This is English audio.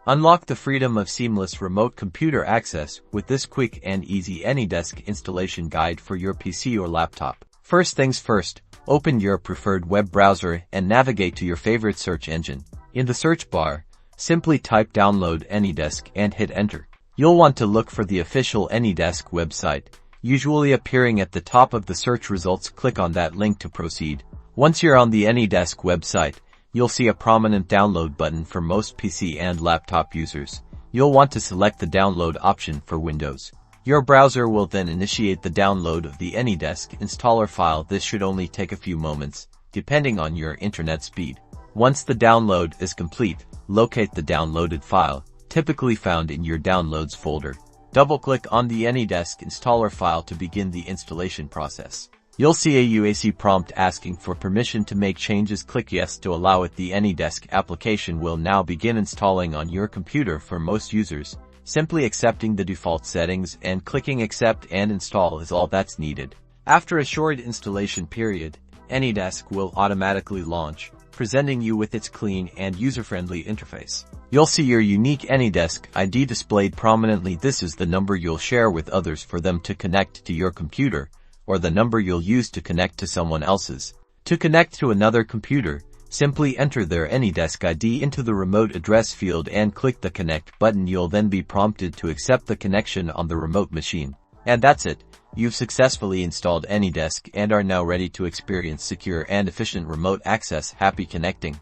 Unlock the freedom of seamless remote computer access with this quick and easy AnyDesk installation guide for your PC or laptop. First things first, open your preferred web browser and navigate to your favorite search engine. In the search bar, simply type download AnyDesk and hit enter. You'll want to look for the official AnyDesk website, usually appearing at the top of the search results. Click on that link to proceed. Once you're on the AnyDesk website, you'll see a prominent download button for most PC and laptop users. You'll want to select the download option for Windows. Your browser will then initiate the download of the AnyDesk installer file. This should only take a few moments, depending on your internet speed. Once the download is complete, locate the downloaded file, typically found in your Downloads folder. Double-click on the AnyDesk installer file to begin the installation process. You'll see a UAC prompt asking for permission to make changes. Click Yes to allow it. The AnyDesk application will now begin installing on your computer. For most users, simply accepting the default settings and clicking Accept and Install is all that's needed. After a short installation period, AnyDesk will automatically launch, presenting you with its clean and user-friendly interface. You'll see your unique AnyDesk ID displayed prominently. This is the number you'll share with others for them to connect to your computer, or the number you'll use to connect to someone else's. To connect to another computer, simply enter their AnyDesk ID into the remote address field and click the Connect button. You'll then be prompted to accept the connection on the remote machine. And that's it. You've successfully installed AnyDesk and are now ready to experience secure and efficient remote access. Happy connecting!